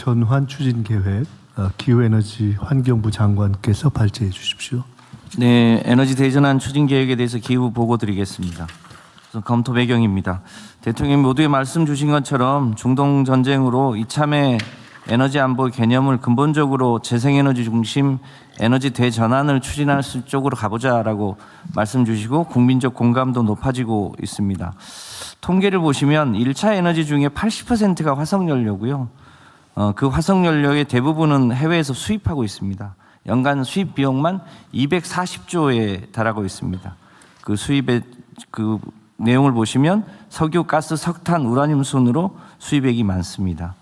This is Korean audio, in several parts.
전환 추진 계획 기후에너지 환경부 장관께서 발제해 주십시오. 네, 에너지 대전환 추진 계획에 대해서 기후 보고 드리겠습니다. 우선 검토 배경입니다. 대통령님 모두에 말씀 주신 것처럼 중동 전쟁으로 이참에 에너지 안보 개념을 근본적으로 재생에너지 중심 에너지 대전환을 추진할 수 쪽으로 가보자라고 말씀 주시고 국민적 공감도 높아지고 있습니다. 통계를 보시면 1차 에너지 중에 80%가 화석연료고요. 그 화석연료의 대부분은 해외에서 수입하고 있습니다. 연간 수입 비용만 240조에 달하고 있습니다. 그 수입의 그 내용을 보시면 석유, 가스, 석탄, 우라늄 순으로 수입액이 많습니다.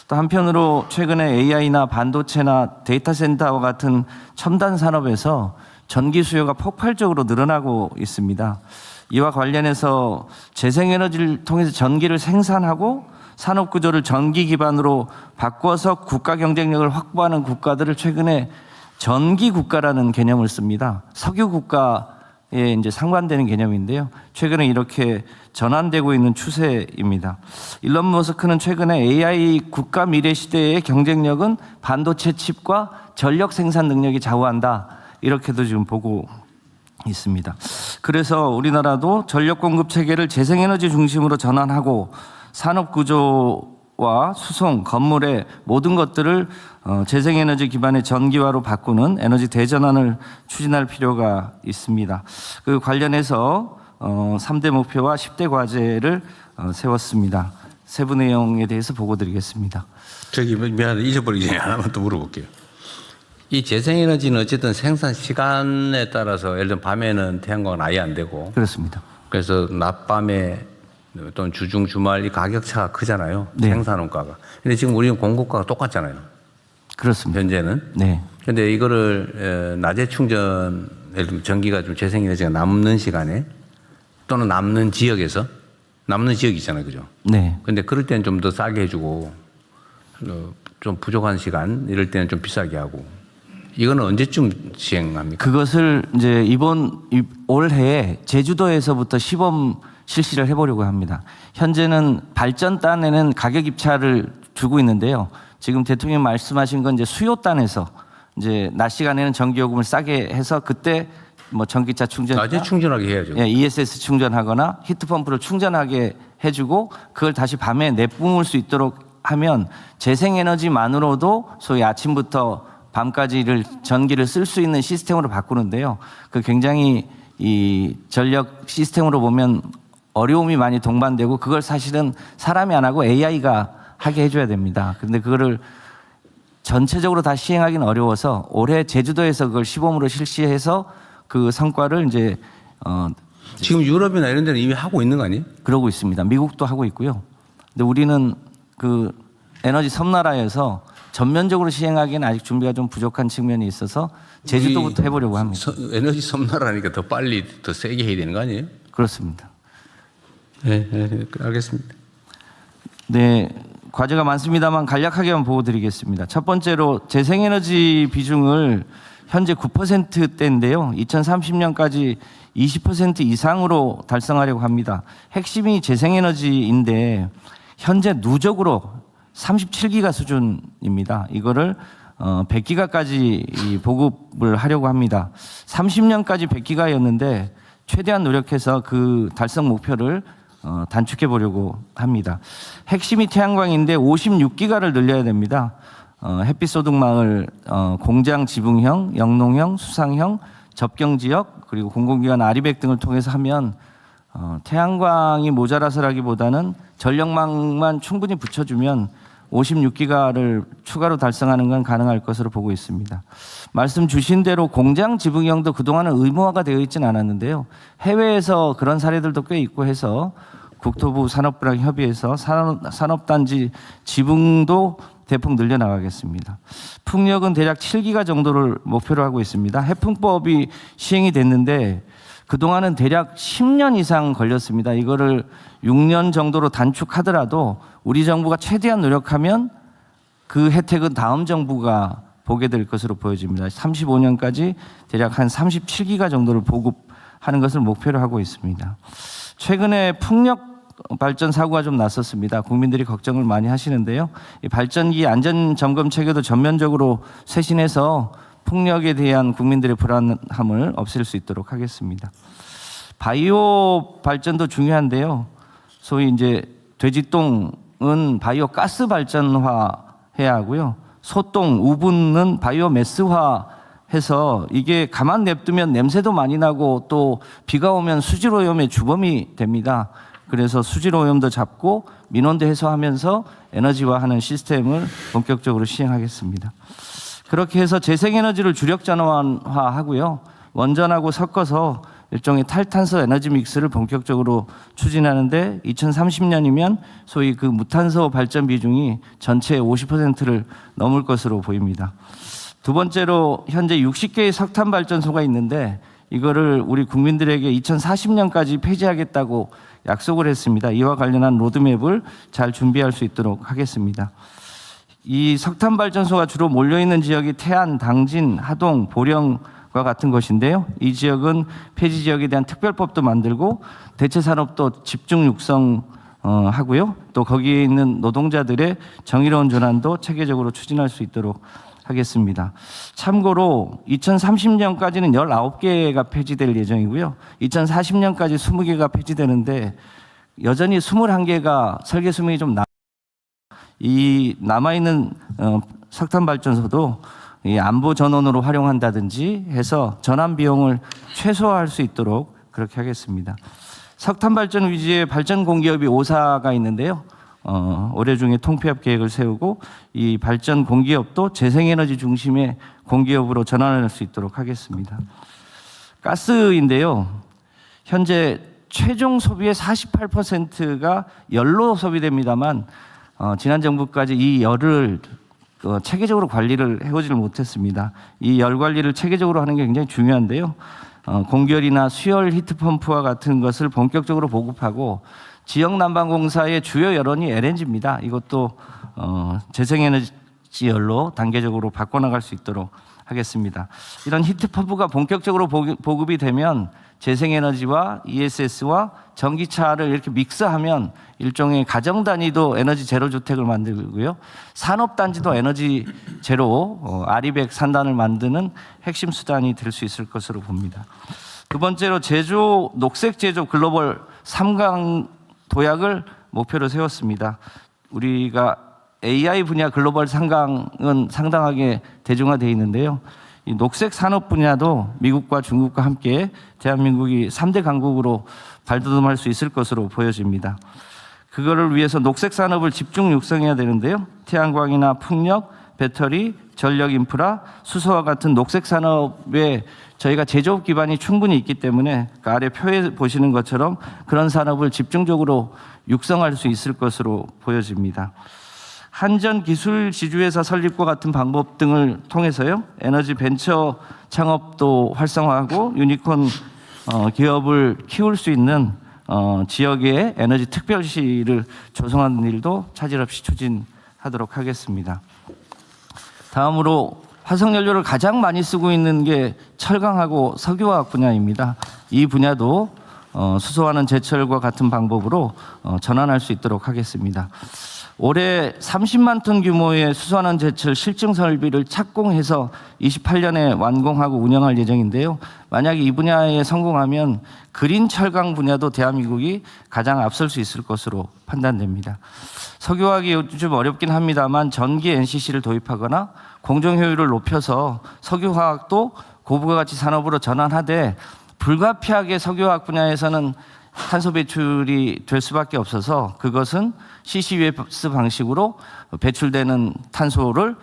또 한편으로 최근에 AI나 반도체나 데이터 센터와 같은 첨단 산업에서 전기 수요가 폭발적으로 늘어나고 있습니다. 이와 관련해서 재생에너지를 통해서 전기를 생산하고 산업 구조를 전기 기반으로 바꿔서 국가 경쟁력을 확보하는 국가들을 최근에 전기 국가라는 개념을 씁니다. 석유 국가에 이제 상관되는 개념인데요. 최근에 이렇게 전환되고 있는 추세입니다. 일론 머스크는 최근에 AI 국가 미래 시대의 경쟁력은 반도체 칩과 전력 생산 능력이 좌우한다. 이렇게도 지금 보고 있습니다. 그래서 우리나라도 전력 공급 체계를 재생에너지 중심으로 전환하고 산업 구조와 수송, 건물의 모든 것들을 재생에너지 기반의 전기화로 바꾸는 에너지 대전환을 추진할 필요가 있습니다. 그 관련해서 3대 목표와 10대 과제를 세웠습니다. 세부 내용에 대해서 보고 드리겠습니다. 저기 미안한데 잊어버리기 전에 하나만 더 물어볼게요. 이 재생에너지는 어쨌든 생산 시간에 따라서 예를 들면 밤에는 태양광은 아예 안 되고 그렇습니다. 그래서 낮밤에 또는 주중 주말 이 가격 차가 크잖아요. 네. 생산 원가가. 근데 지금 우리는 공급가가 똑같잖아요. 그렇습니다. 현재는. 네. 근데 이거를 낮에 충전, 예를 들면 전기가 좀 재생에너지가 남는 시간에 또는 남는 지역에서 남는 지역이 있잖아요. 그죠? 네. 근데 그럴 때는 좀 더 싸게 해주고 좀 부족한 시간 이럴 때는 좀 비싸게 하고 이거는 언제쯤 시행합니까? 그것을 이제 올해 제주도에서부터 시범 실시를 해보려고 합니다. 현재는 발전단에는 가격 입찰을 두고 있는데요. 지금 대통령 말씀하신 건 이제 수요단에서 이제 낮 시간에는 전기요금을 싸게 해서 그때 뭐 전기차 충전, 낮에 충전하게 해야죠. 예, ESS 충전하거나 히트펌프를 충전하게 해주고 그걸 다시 밤에 내뿜을 수 있도록 하면 재생에너지만으로도 소위 아침부터 밤까지를 전기를 쓸 수 있는 시스템으로 바꾸는데요. 그 굉장히 이 전력 시스템으로 보면 어려움이 많이 동반되고 그걸 사실은 사람이 안 하고 AI가 하게 해줘야 됩니다. 그런데 그거를 전체적으로 다 시행하기는 어려워서 올해 제주도에서 그걸 시범으로 실시해서 그 성과를 이제 지금 유럽이나 이런 데는 이미 하고 있는 거 아니에요? 그러고 있습니다. 미국도 하고 있고요. 근데 우리는 그 에너지 섬나라여서 전면적으로 시행하기에는 아직 준비가 좀 부족한 측면이 있어서 제주도부터 해보려고 합니다. 에너지 섬나라니까 더 빨리 더 세게 해야 되는 거 아니에요? 그렇습니다. 네, 알겠습니다. 네, 과제가 많습니다만 간략하게만 보고 드리겠습니다. 첫 번째로 재생에너지 비중을 현재 9%대인데요. 2030년까지 20% 이상으로 달성하려고 합니다. 핵심이 재생에너지인데 현재 누적으로 37기가 수준입니다. 이거를 100기가까지 보급을 하려고 합니다. 30년까지 100기가였는데 최대한 노력해서 그 달성 목표를 단축해 보려고 합니다. 핵심이 태양광인데 56기가를 늘려야 됩니다. 햇빛 소득망을 공장 지붕형, 영농형, 수상형, 접경지역 그리고 공공기관 아리백 등을 통해서 하면 태양광이 모자라서라기보다는 전력망만 충분히 붙여주면 56기가를 추가로 달성하는 건 가능할 것으로 보고 있습니다. 말씀 주신 대로 공장 지붕형도 그동안은 의무화가 되어 있지는 않았는데요. 해외에서 그런 사례들도 꽤 있고 해서 국토부 산업부랑 협의해서 산업단지 지붕도 대폭 늘려나가겠습니다. 풍력은 대략 7기가 정도를 목표로 하고 있습니다. 해풍법이 시행이 됐는데 그동안은 대략 10년 이상 걸렸습니다. 이거를 6년 정도로 단축하더라도 우리 정부가 최대한 노력하면 그 혜택은 다음 정부가 보게 될 것으로 보여집니다. 35년까지 대략 한 37기가 정도를 보급하는 것을 목표로 하고 있습니다. 최근에 풍력 발전 사고가 좀 났었습니다. 국민들이 걱정을 많이 하시는데요. 이 발전기 안전 점검 체계도 전면적으로 쇄신해서 폭력에 대한 국민들의 불안함을 없앨 수 있도록 하겠습니다. 바이오 발전도 중요한데요. 소위 이제 돼지똥은 바이오 가스 발전화 해야 하고요. 소똥, 우분은 바이오 매스화 해서 이게 가만 냅두면 냄새도 많이 나고 또 비가 오면 수질 오염의 주범이 됩니다. 그래서 수질 오염도 잡고 민원도 해소하면서 에너지화하는 시스템을 본격적으로 시행하겠습니다. 그렇게 해서 재생에너지를 주력 전환화하고요. 원전하고 섞어서 일종의 탈탄소 에너지 믹스를 본격적으로 추진하는데 2030년이면 소위 그 무탄소 발전 비중이 전체의 50%를 넘을 것으로 보입니다. 두 번째로 현재 60개의 석탄 발전소가 있는데 이거를 우리 국민들에게 2040년까지 폐지하겠다고 약속을 했습니다. 이와 관련한 로드맵을 잘 준비할 수 있도록 하겠습니다. 이 석탄 발전소가 주로 몰려있는 지역이 태안, 당진, 하동, 보령과 같은 것인데요. 이 지역은 폐지 지역에 대한 특별법도 만들고 대체 산업도 집중 육성하고요. 또 거기에 있는 노동자들의 정의로운 전환도 체계적으로 추진할 수 있도록 하겠습니다. 참고로 2030년까지는 19개가 폐지될 예정이고요. 2040년까지 20개가 폐지되는데 여전히 21개가 설계 수명이 좀 이 남아있는 석탄 발전소도 이 안보 전원으로 활용한다든지 해서 전환 비용을 최소화할 수 있도록 그렇게 하겠습니다. 석탄 발전 위주의 발전 공기업이 5사가 있는데요. 올해 중에 통폐합 계획을 세우고 이 발전 공기업도 재생에너지 중심의 공기업으로 전환할 수 있도록 하겠습니다. 가스인데요. 현재 최종 소비의 48%가 열로 소비됩니다만 지난 정부까지 이 열을 체계적으로 관리를 해오지를 못했습니다. 이 열 관리를 체계적으로 하는 게 굉장히 중요한데요. 공결이나 수열 히트펌프와 같은 것을 본격적으로 보급하고 지역난방공사의 주요 여론이 LNG입니다. 이것도 재생에너지 열로 단계적으로 바꿔나갈 수 있도록 하겠습니다. 이런 히트펌프가 본격적으로 보급이 되면 재생에너지와 ESS와 전기차를 이렇게 믹스하면 일종의 가정 단위도 에너지 제로 주택을 만들고요. 산업 단지도 에너지 제로 아리백 산단을 만드는 핵심 수단이 될 수 있을 것으로 봅니다. 두 번째로 제조 녹색 제조 글로벌 3강 도약을 목표로 세웠습니다. 우리가 AI 분야 글로벌 3강은 상당하게 대중화되어 있는데요. 이 녹색 산업 분야도 미국과 중국과 함께 대한민국이 3대 강국으로 발돋움할 수 있을 것으로 보여집니다. 그거를 위해서 녹색 산업을 집중 육성해야 되는데요. 태양광이나 풍력, 배터리, 전력 인프라, 수소와 같은 녹색 산업에 저희가 제조업 기반이 충분히 있기 때문에 그 아래 표에 보시는 것처럼 그런 산업을 집중적으로 육성할 수 있을 것으로 보여집니다. 한전 기술 지주회사 설립과 같은 방법 등을 통해서요. 에너지 벤처 창업도 활성화하고 유니콘 기업을 키울 수 있는 지역의 에너지 특별시를 조성하는 일도 차질 없이 추진하도록 하겠습니다. 다음으로 화석연료를 가장 많이 쓰고 있는 게 철강하고 석유화학 분야입니다. 이 분야도 수소하는 제철과 같은 방법으로 전환할 수 있도록 하겠습니다. 올해 30만 톤 규모의 수소하는 제철 실증 설비를 착공해서 28년에 완공하고 운영할 예정인데요. 만약에 이 분야에 성공하면 그린 철강 분야도 대한민국이 가장 앞설 수 있을 것으로 판단됩니다. 석유화학이 요즘 어렵긴 합니다만 전기 NCC를 도입하거나 공정 효율을 높여서 석유화학도 고부가가치 산업으로 전환하되 불가피하게 석유화학 분야에서는 탄소 배출이 될 수밖에 없어서 그것은 CCUS 방식으로 배출되는 탄소를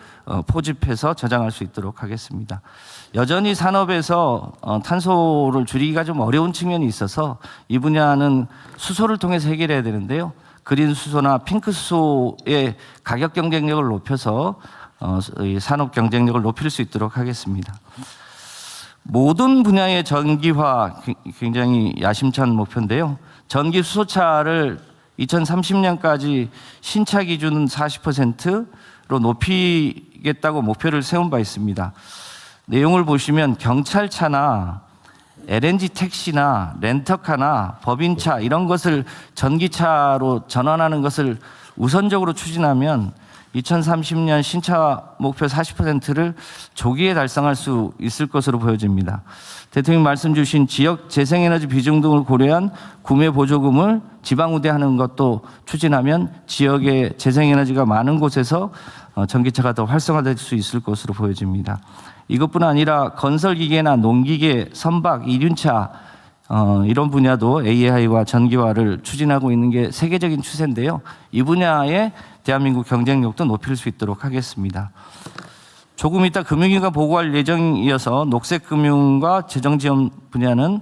포집해서 저장할 수 있도록 하겠습니다. 여전히 산업에서 탄소를 줄이기가 좀 어려운 측면이 있어서 이 분야는 수소를 통해서 해결해야 되는데요. 그린 수소나 핑크 수소의 가격 경쟁력을 높여서 산업 경쟁력을 높일 수 있도록 하겠습니다. 모든 분야의 전기화 굉장히 야심찬 목표인데요. 전기 수소차를 2030년까지 신차 기준은 40%로 높이겠다고 목표를 세운 바 있습니다. 내용을 보시면 경찰차나 LNG 택시나 렌터카나 법인차 이런 것을 전기차로 전환하는 것을 우선적으로 추진하면 2030년 신차 목표 40%를 조기에 달성할 수 있을 것으로 보여집니다. 대통령 말씀 주신 지역 재생에너지 비중 등을 고려한 구매 보조금을 지방 우대하는 것도 추진하면 지역의 재생에너지가 많은 곳에서 전기차가 더 활성화될 수 있을 것으로 보여집니다. 이것뿐 아니라 건설기계나 농기계, 선박, 이륜차 이런 분야도 AI와 전기화를 추진하고 있는 게 세계적인 추세인데요. 이 분야에 대한민국 경쟁력도 높일 수 있도록 하겠습니다. 조금 이따 금융위가 보고할 예정이어서 녹색금융과 재정지원 분야는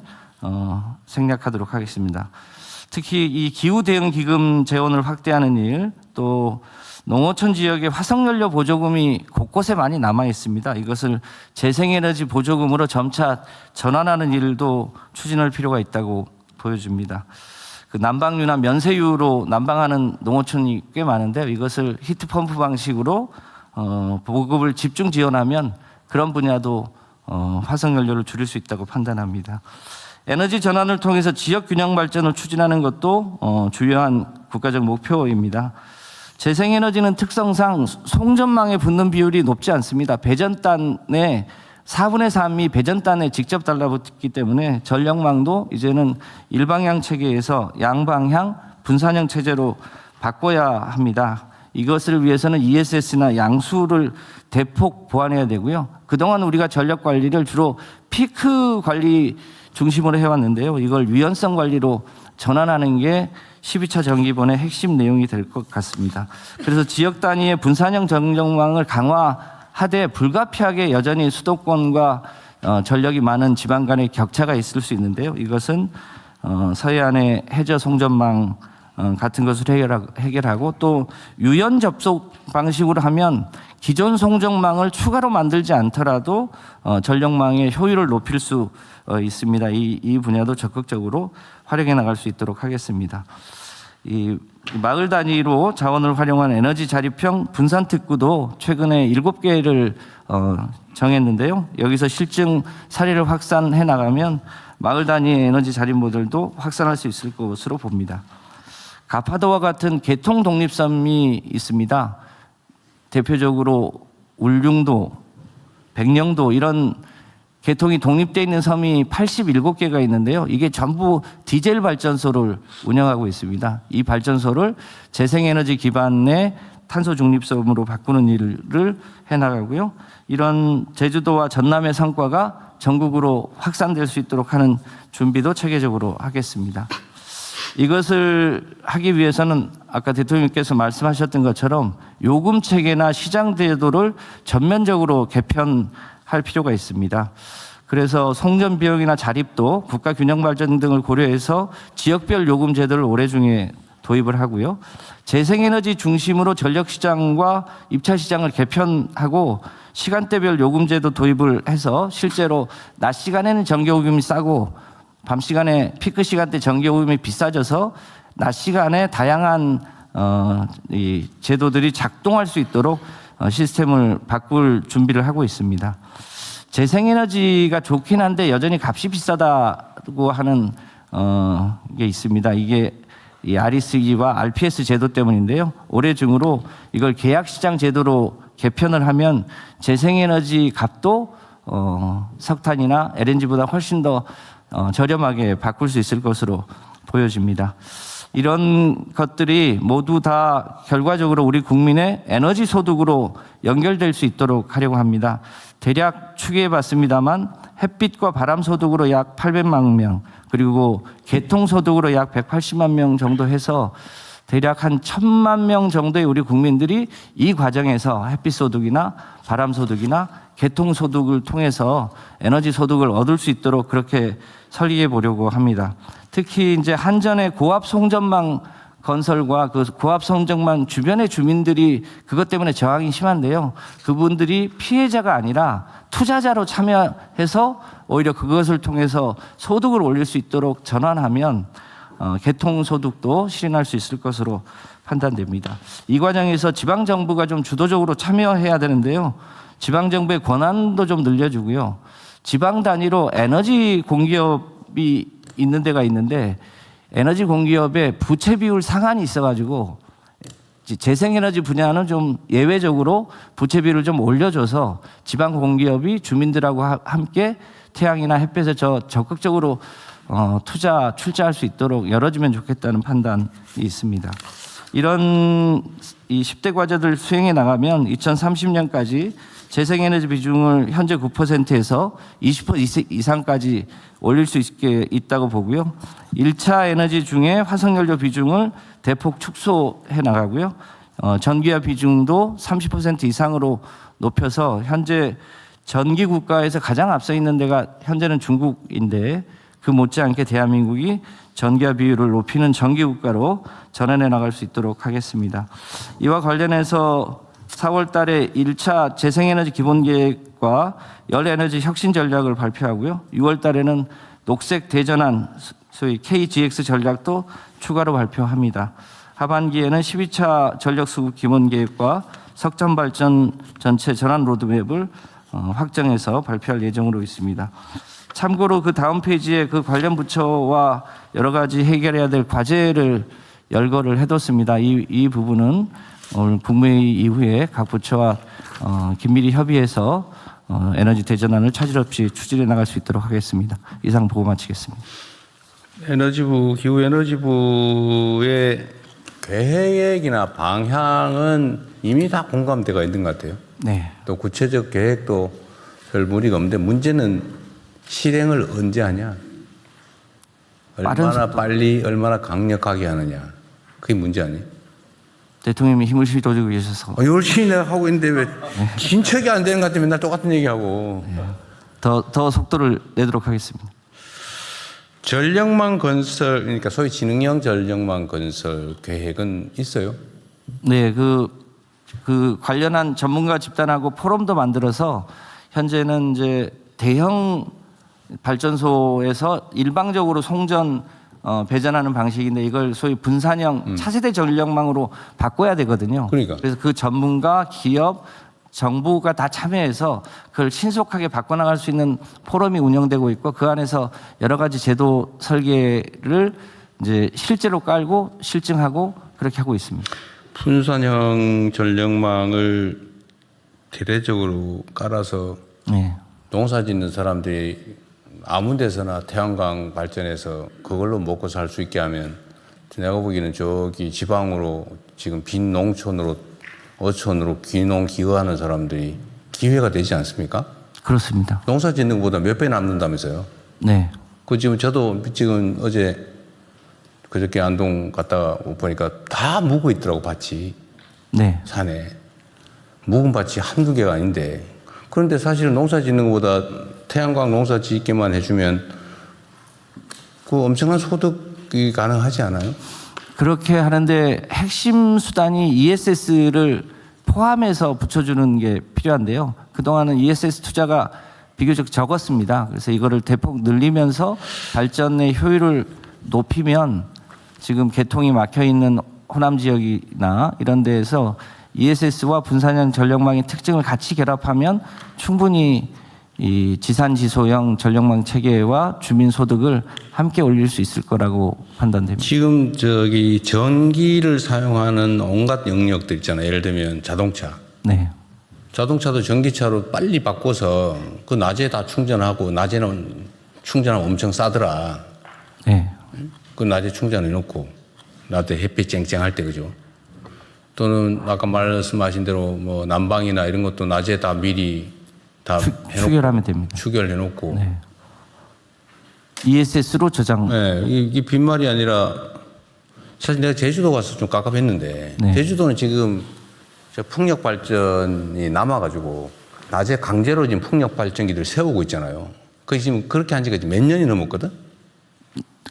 생략하도록 하겠습니다. 특히 이 기후대응기금 재원을 확대하는 일, 또 농어촌 지역의 화석연료 보조금이 곳곳에 많이 남아 있습니다. 이것을 재생에너지 보조금으로 점차 전환하는 일도 추진할 필요가 있다고 보여집니다. 그 난방유나 면세유로 난방하는 농어촌이 꽤 많은데 이것을 히트펌프 방식으로 보급을 집중 지원하면 그런 분야도 화석연료를 줄일 수 있다고 판단합니다. 에너지 전환을 통해서 지역 균형 발전을 추진하는 것도 주요한 국가적 목표입니다. 재생에너지는 특성상 송전망에 붙는 비율이 높지 않습니다. 배전단의 4분의 3이 배전단에 직접 달라붙기 때문에 전력망도 이제는 일방향 체계에서 양방향 분산형 체제로 바꿔야 합니다. 이것을 위해서는 ESS나 양수를 대폭 보완해야 되고요. 그동안 우리가 전력 관리를 주로 피크 관리 중심으로 해왔는데요. 이걸 유연성 관리로 전환하는 게 12차 정기본의 핵심 내용이 될 것 같습니다. 그래서 지역 단위의 분산형 전력망을 강화하되 불가피하게 여전히 수도권과 전력이 많은 지방 간의 격차가 있을 수 있는데요. 이것은 서해안의 해저 송전망 같은 것을 해결하고 또 유연 접속 방식으로 하면 기존 송전망을 추가로 만들지 않더라도 전력망의 효율을 높일 수 있습니다. 이 분야도 적극적으로 활용해 나갈 수 있도록 하겠습니다. 이 마을 단위로 자원을 활용한 에너지 자립형 분산 특구도 최근에 7개를 정했는데요. 여기서 실증 사례를 확산해 나가면 마을 단위의 에너지 자립 모델도 확산할 수 있을 것으로 봅니다. 가파도와 같은 개통 독립섬이 있습니다. 대표적으로 울릉도, 백령도 이런 개통이 독립되어 있는 섬이 87개가 있는데요. 이게 전부 디젤 발전소를 운영하고 있습니다. 이 발전소를 재생에너지 기반의 탄소 중립섬으로 바꾸는 일을 해나가고요. 이런 제주도와 전남의 성과가 전국으로 확산될 수 있도록 하는 준비도 체계적으로 하겠습니다. 이것을 하기 위해서는 아까 대통령께서 말씀하셨던 것처럼 요금 체계나 시장 제도를 전면적으로 개편할 필요가 있습니다. 그래서 송전 비용이나 자립도 국가 균형 발전 등을 고려해서 지역별 요금 제도를 올해 중에 도입을 하고요. 재생에너지 중심으로 전력 시장과 입차 시장을 개편하고 시간대별 요금 제도 도입을 해서 실제로 낮 시간에는 전기요금이 싸고 밤 시간에 피크 시간대 전기요금이 비싸져서 낮 시간에 다양한 이 제도들이 작동할 수 있도록 시스템을 바꿀 준비를 하고 있습니다. 재생에너지가 좋긴 한데 여전히 값이 비싸다고 하는 게 있습니다. 이게 이 REC와 RPS 제도 때문인데요. 올해 중으로 이걸 계약시장 제도로 개편을 하면 재생에너지 값도 석탄이나 LNG보다 훨씬 더 저렴하게 바꿀 수 있을 것으로 보여집니다. 이런 것들이 모두 다 결과적으로 우리 국민의 에너지 소득으로 연결될 수 있도록 하려고 합니다. 대략 추계해 봤습니다만 햇빛과 바람 소득으로 약 800만 명, 그리고 개통 소득으로 약 180만 명 정도 해서 대략 한 1000만 명 정도의 우리 국민들이 이 과정에서 햇빛 소득이나 바람 소득이나 개통 소득을 통해서 에너지 소득을 얻을 수 있도록 그렇게 설계해 보려고 합니다. 특히 이제 한전의 고압 송전망 건설과 그 고압 송전망 주변의 주민들이 그것 때문에 저항이 심한데요. 그분들이 피해자가 아니라 투자자로 참여해서 오히려 그것을 통해서 소득을 올릴 수 있도록 전환하면 개통소득도 실현할 수 있을 것으로 판단됩니다. 이 과정에서 지방정부가 좀 주도적으로 참여해야 되는데요. 지방정부의 권한도 좀 늘려주고요. 지방 단위로 에너지 공기업이 있는 데가 있는데 에너지 공기업의 부채 비율 상한이 있어가지고 재생에너지 분야는 좀 예외적으로 부채 비율을 좀 올려줘서 지방 공기업이 주민들하고 함께 태양이나 햇볕에 적극적으로 출자할 수 있도록 열어주면 좋겠다는 판단이 있습니다. 이런 이 10대 과제들 수행해 나가면 2030년까지 재생에너지 비중을 현재 9%에서 20% 이상까지 올릴 수 있다고 보고요. 1차 에너지 중에 화석연료 비중을 대폭 축소해 나가고요. 전기화 비중도 30% 이상으로 높여서 현재 전기 국가에서 가장 앞서 있는 데가 현재는 중국인데 그 못지않게 대한민국이 전기화 비율을 높이는 전기 국가로 전환해 나갈 수 있도록 하겠습니다. 이와 관련해서 4월 달에 1차 재생에너지 기본계획과 열에너지 혁신 전략을 발표하고요. 6월 달에는 녹색 대전환 소위 KGX 전략도 추가로 발표합니다. 하반기에는 12차 전력수급 기본계획과 석탄발전 전체 전환 로드맵을 확정해서 발표할 예정으로 있습니다. 참고로 그 다음 페이지에 그 관련 부처와 여러 가지 해결해야 될 과제를 열거를 해뒀습니다. 이 부분은 오늘 국무회의 이후에 각 부처와 긴밀히 협의해서 에너지 대전환을 차질 없이 추진해 나갈 수 있도록 하겠습니다. 이상 보고 마치겠습니다. 에너지부, 기후에너지부의 계획이나 방향은 이미 다 공감대가 있는 것 같아요. 네. 또 구체적 계획도 별 무리가 없는데 문제는 실행을 언제 하냐. 얼마나 빨리, 얼마나 강력하게 하느냐. 그게 문제 아니에요? 대통령님이 힘을 실어주고 계셔서 열심히 내가 하고 있는데 왜 진척이 안 되는 것 같아 맨날 똑같은 얘기하고. 더 속도를 내도록 하겠습니다. 전력망 건설, 그러니까 소위 지능형 전력망 건설 계획은 있어요? 네, 그 관련한 전문가 집단하고 포럼도 만들어서 현재는 이제 대형 발전소에서 일방적으로 송전 배전하는 방식인데 이걸 소위 분산형 차세대 전력망으로 바꿔야 되거든요. 그러니까. 그래서 그 전문가, 기업, 정부가 다 참여해서 그걸 신속하게 바꿔나갈 수 있는 포럼이 운영되고 있고 그 안에서 여러 가지 제도 설계를 이제 실제로 깔고 실증하고 그렇게 하고 있습니다. 분산형 전력망을 대대적으로 깔아서 네. 농사 짓는 사람들이 아무 데서나 태양광 발전해서 그걸로 먹고 살 수 있게 하면 내가 보기에는 저기 지방으로 지금 빈 농촌으로 어촌으로 귀농 기여하는 사람들이 기회가 되지 않습니까? 그렇습니다. 농사 짓는 것보다 몇 배 남는다면서요? 네. 그 지금 저도 지금 어제 그저께 안동 갔다 보니까 다 묵어 있더라고 밭이. 네. 산에 묵은 밭이 한두 개가 아닌데 그런데 사실은 농사 짓는 것보다 태양광 농사 짓게만 해주면 그 엄청난 소득이 가능하지 않아요? 그렇게 하는데 핵심 수단이 ESS를 포함해서 붙여주는 게 필요한데요. 그동안은 ESS 투자가 비교적 적었습니다. 그래서 이거를 대폭 늘리면서 발전의 효율을 높이면 지금 개통이 막혀 있는 호남 지역이나 이런 데에서 ESS와 분산형 전력망의 특징을 같이 결합하면 충분히 이 지산지소형 전력망 체계와 주민 소득을 함께 올릴 수 있을 거라고 판단됩니다. 지금 저기 전기를 사용하는 온갖 영역들 있잖아요. 예를 들면 자동차. 네. 자동차도 전기차로 빨리 바꿔서 그 낮에 다 충전하고 낮에는 충전하면 엄청 싸더라. 네. 그 낮에 충전해 놓고 낮에 햇빛 쨍쨍할 때 그죠? 또는 아까 말씀하신 대로 뭐 난방이나 이런 것도 낮에 다 미리 다 추결하면 됩니다. 추결해 놓고. 네. ESS로 저장. 네, 이게 빈말이 아니라 사실 내가 제주도 가서 좀 깝깝했는데 네. 제주도는 지금 저 풍력 발전이 남아가지고 낮에 강제로 지금 풍력 발전기들 세우고 있잖아요. 그 지금 그렇게 한 지가 몇 년이 넘었거든.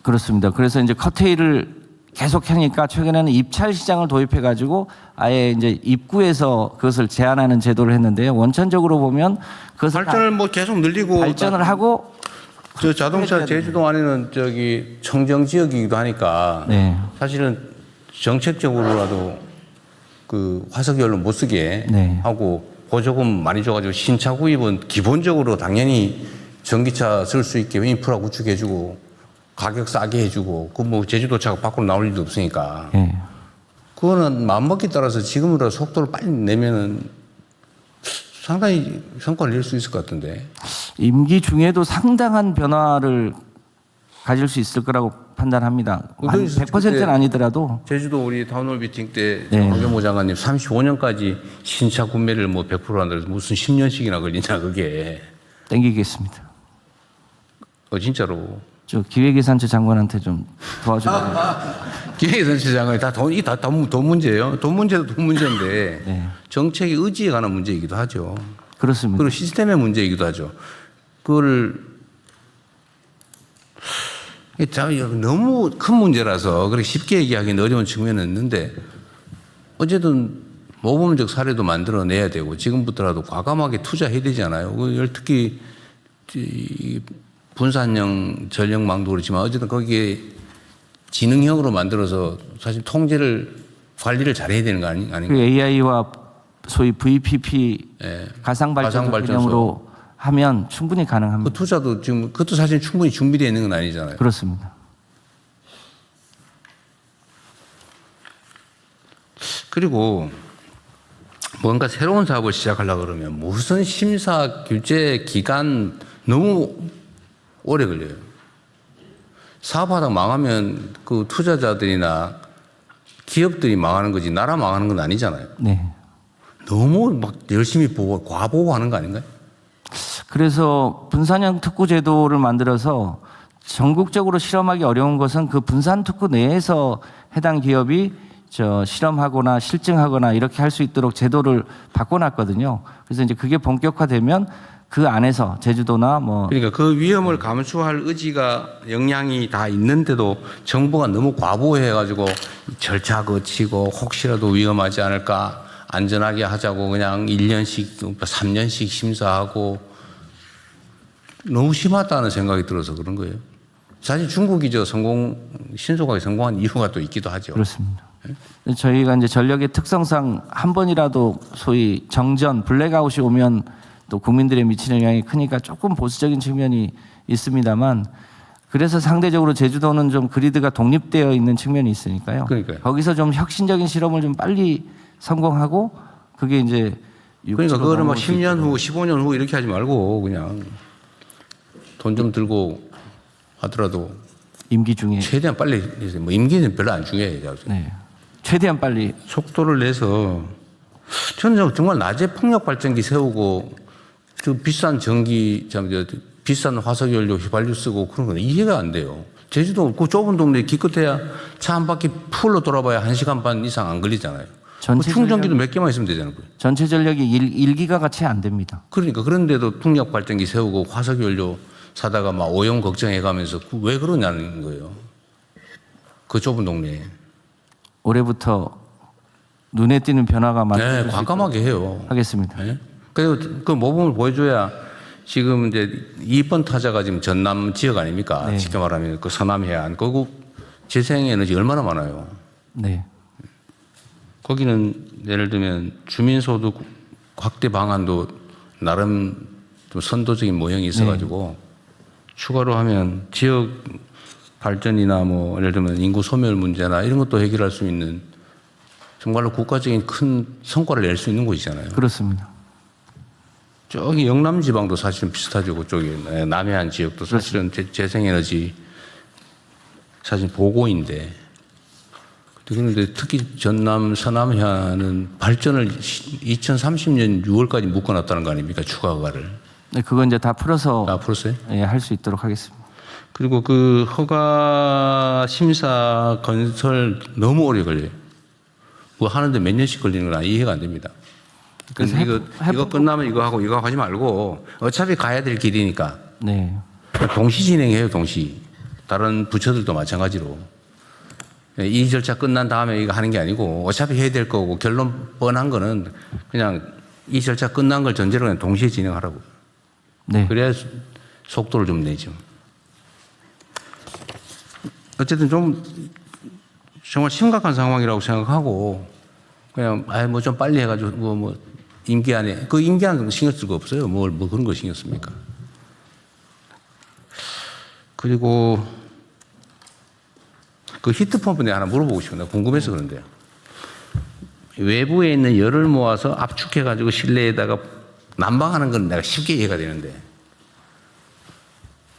그렇습니다. 그래서 이제 커테일을 계속 하니까 최근에는 입찰 시장을 도입해 가지고 아예 이제 입구에서 그것을 제한하는 제도를 했는데요. 원천적으로 보면 그것을 발전을 뭐 계속 늘리고 발전을 하고 저 자동차 제주도 안에는 저기 청정 지역이기도 하니까 네. 사실은 정책적으로라도 그 화석연료 못 쓰게 네. 하고 보조금 많이 줘가지고 신차 구입은 기본적으로 당연히 전기차 쓸 수 있게 인프라 구축해주고 가격 싸게 해주고 그 뭐 제주도차가 밖으로 나올 일도 없으니까 예. 그거는 마음먹기 따라서 지금으로 속도를 빨리 내면은 상당히 성과를 낼 수 있을 것 같은데. 임기 중에도 상당한 변화를 가질 수 있을 거라고 판단합니다. 한 100%는 아니더라도 제주도 우리 타운홀 미팅 때 네. 황교모 장관님 35년까지 신차 구매를 뭐 100% 한다고 무슨 10년씩이나 걸리냐 그게. 땡기겠습니다. 진짜로. 저 기획예산처 장관한테 좀 도와주면. 기획선체 장관이 돈 문제예요. 돈 문제도 돈 문제인데 네. 정책의 의지에 관한 문제이기도 하죠. 그렇습니다. 그리고 시스템의 문제이기도 하죠. 그거를 너무 큰 문제라서 그렇게 쉽게 얘기하기는 어려운 측면은 있는데 어쨌든 모범적 사례도 만들어내야 되고 지금부터라도 과감하게 투자해야 되잖아요. 특히 분산형 전력망도 그렇지만 어쨌든 거기에 지능형으로 만들어서 사실 통제를 관리를 잘해야 되는 거 아닌가요? 그 AI와 소위 VPP 예. 가상발전소 가상발전소. 개념으로 하면 충분히 가능합니다. 그 투자도 지금 그것도 사실 충분히 준비되어 있는 건 아니잖아요. 그렇습니다. 그리고 뭔가 새로운 사업을 시작하려고 그러면 무슨 심사 규제 기간 너무 오래 걸려요. 사업하다 망하면 그 투자자들이나 기업들이 망하는 거지 나라 망하는 건 아니잖아요. 네. 너무 막 열심히 보고 과보고하는 거 아닌가요? 그래서 분산형 특구 제도를 만들어서 전국적으로 실험하기 어려운 것은 그 분산 특구 내에서 해당 기업이 실험하거나 실증하거나 이렇게 할 수 있도록 제도를 바꿔놨거든요. 그래서 이제 그게 본격화되면 그 안에서 제주도나 뭐 그러니까 그 위험을 감수할 의지가 역량이 다 있는데도 정부가 너무 과보해가지고 절차 거치고 혹시라도 위험하지 않을까 안전하게 하자고 그냥 1년씩 3년씩 심사하고 너무 심하다는 생각이 들어서 그런 거예요. 사실 중국이 신속하게 성공한 이유가 또 있기도 하죠. 그렇습니다. 저희가 이제 전력의 특성상 한 번이라도 소위 정전 블랙아웃이 오면 또 국민들의 미치는 영향이 크니까 조금 보수적인 측면이 있습니다만 그래서 상대적으로 제주도는 좀 그리드가 독립되어 있는 측면이 있으니까요. 그러니까요. 거기서 좀 혁신적인 실험을 좀 빨리 성공하고 그게 이제 그러니까 그거를 막 10년 후, 15년 후 이렇게 하지 말고 그냥 돈 좀 들고 하더라도 임기 중에 최대한 빨리 해서 뭐 임기는 별로 안 중요해요. 네. 최대한 빨리 속도를 내서 저는 정말 낮에 풍력 발전기 세우고 저 비싼 전기 비싼 화석연료 휘발유 쓰고 그런 건 이해가 안 돼요. 제주도 그 좁은 동네에 기껏해야 차 한 바퀴 풀로 돌아봐야 1시간 반 이상 안 걸리잖아요. 충전기도 몇 개만 있으면 되잖아요. 전체 전력이 1기가가 채 안 됩니다. 그러니까 그런데도 풍력 발전기 세우고 화석연료 사다가 막 오염 걱정해가면서 왜 그러냐는 거예요. 그 좁은 동네에. 올해부터 눈에 띄는 변화가 많아질 수 과감하게 해요. 하겠습니다. 네? 그래서 그 모범을 보여줘야 지금 이제 2번 타자가 지금 전남 지역 아닙니까? 네. 쉽게 말하면 그 서남 해안. 거기 재생에너지 얼마나 많아요. 네. 거기는 예를 들면 주민소득 확대 방안도 나름 좀 선도적인 모형이 있어가지고 추가로 하면 지역 발전이나 뭐 예를 들면 인구 소멸 문제나 이런 것도 해결할 수 있는 정말로 국가적인 큰 성과를 낼 수 있는 곳이잖아요. 그렇습니다. 저기 영남 지방도 사실은 비슷하죠. 그쪽에 남해안 지역도 사실은 재생에너지 사실 보고인데 그런데 특히 전남 서남 해안은 발전을 2030년 6월까지 묶어놨다는 거 아닙니까? 추가 허가를. 네, 그건 이제 다 풀어서 풀었어요? 할 수 있도록 하겠습니다. 그리고 그 허가 심사 건설 너무 오래 걸려요. 뭐 하는데 몇 년씩 걸리는 건 이해가 안 됩니다. 그래서 이거 끝나면 이거 하고 이거 하지 말고 어차피 가야 될 길이니까 네. 동시 진행해요. 동시. 다른 부처들도 마찬가지로. 이 절차 끝난 다음에 이거 하는 게 아니고 어차피 해야 될 거고 결론 뻔한 거는 그냥 이 절차 끝난 걸 전제로 그냥 동시에 진행하라고. 네. 그래야 속도를 좀 내죠. 어쨌든 좀 정말 심각한 상황이라고 생각하고 그냥 뭐 좀 빨리 해가지고 뭐 임기 안에 그 임기 안에 신경 쓸 거 없어요. 뭐 그런 거 신경 씁니까? 그리고 그 히트펌프 내가 하나 물어보고 싶은데 궁금해서 그런데요. 외부에 있는 열을 모아서 압축해가지고 실내에다가 난방하는 건 내가 쉽게 이해가 되는데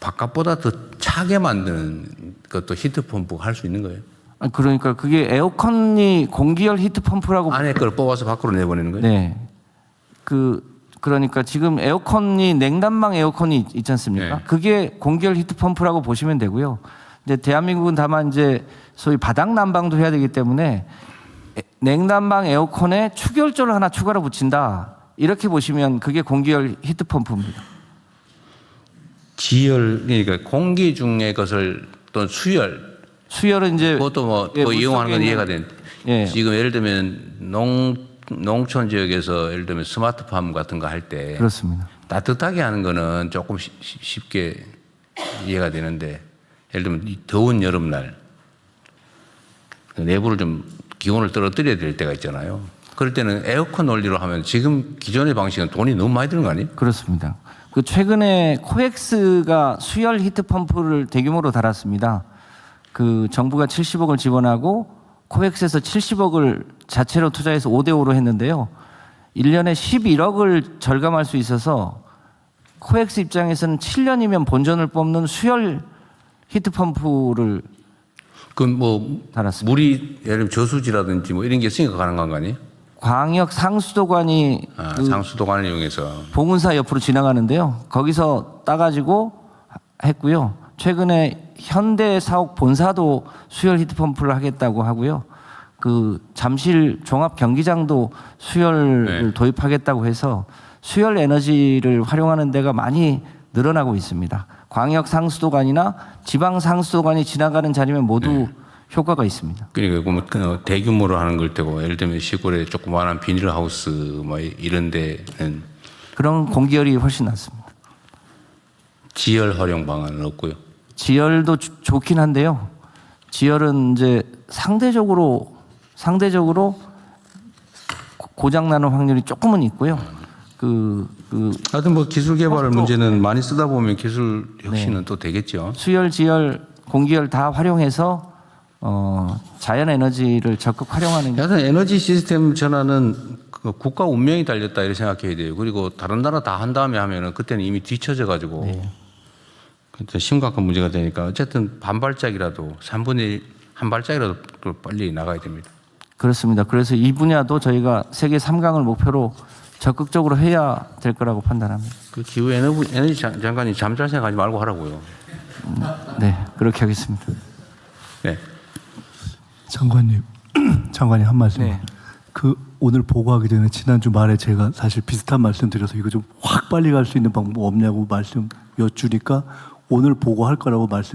바깥보다 더 차게 만드는 것도 히트펌프가 할 수 있는 거예요? 그러니까 그게 에어컨이 공기열 히트펌프라고. 안에 걸 뽑아서 밖으로 내보내는 거예요? 네. 그러니까 지금 에어컨이 냉난방 에어컨이 있지 않습니까? 네. 그게 공기열 히트펌프라고 보시면 되고요. 근데 대한민국은 다만 이제 소위 바닥 난방도 해야 되기 때문에 냉난방 에어컨에 추결조를 하나 추가로 붙인다. 이렇게 보시면 그게 공기열 히트펌프입니다. 지열, 그러니까 공기 중의 것을 또 수열은 이제 그것도 뭐 예, 또 이용하는 건 물속에 이해가 있는- 되는데 예. 지금 예를 들면 농촌 지역에서 예를 들면 스마트팜 같은 거 할 때 그렇습니다. 따뜻하게 하는 거는 조금 쉽게 이해가 되는데 예를 들면 이 더운 여름날 내부를 좀 기온을 떨어뜨려야 될 때가 있잖아요. 그럴 때는 에어컨 원리로 하면 지금 기존의 방식은 돈이 너무 많이 드는 거 아니에요? 그렇습니다. 그 최근에 코엑스가 수열 히트펌프를 대규모로 달았습니다. 그 정부가 70억을 지원하고 코엑스에서 70억을 자체로 투자해서 5대5로 했는데요. 1년에 11억을 절감할 수 있어서 코엑스 입장에서는 7년이면 본전을 뽑는 수열 히트펌프를 그 뭐 달았습니다. 물이 예를 들면 저수지라든지 뭐 이런 게 있으니까 가능한 거 아니에요? 광역 상수도관이 그 상수도관을 이용해서 봉은사 옆으로 지나가는데요. 거기서 따가지고 했고요. 최근에 현대 사옥 본사도 수열 히트펌프를 하겠다고 하고요. 그 잠실 종합 경기장도 수열을 네. 도입하겠다고 해서 수열 에너지를 활용하는 데가 많이 늘어나고 있습니다. 광역 상수도관이나 지방 상수도관이 지나가는 자리면 모두 효과가 있습니다. 그러니까 그 대규모로 하는 걸 테고 예를 들면 시골에 조그마한 비닐하우스 뭐 이런 데는 그런 공기열이 훨씬 낫습니다. 지열 활용 방안은 없고요. 지열도 좋긴 한데요. 지열은 이제 상대적으로 고장 나는 확률이 조금은 있고요. 하여튼 뭐 기술 개발 문제는 많이 쓰다 보면 기술 혁신은 또 되겠죠. 수열, 지열, 공기열 다 활용해서 자연 에너지를 적극 활용하는 게 하여튼 에너지 시스템 전환은 그 국가 운명이 달렸다 이렇게 생각해야 돼요. 그리고 다른 나라 다 한 다음에 하면은 그때는 이미 뒤처져 가지고 심각한 문제가 되니까 어쨌든 반발짝이라도 3분의 1 한 발짝이라도 또 빨리 나가야 됩니다. 그렇습니다. 그래서 이 분야도 저희가 세계 3강을 목표로 적극적으로 해야 될 거라고 판단합니다. 그 기후 에너지 장관이 잠잘 생각하지 말고 하라고요. 네, 그렇게 하겠습니다. 네. 장관님 한 말씀. 네. 그 오늘 보고하기 전에 지난주 말에 제가 사실 비슷한 말씀 드려서 이거 좀 확 빨리 갈 수 있는 방법 없냐고 말씀 여쭈니까 오늘 보고할 거라고 말씀.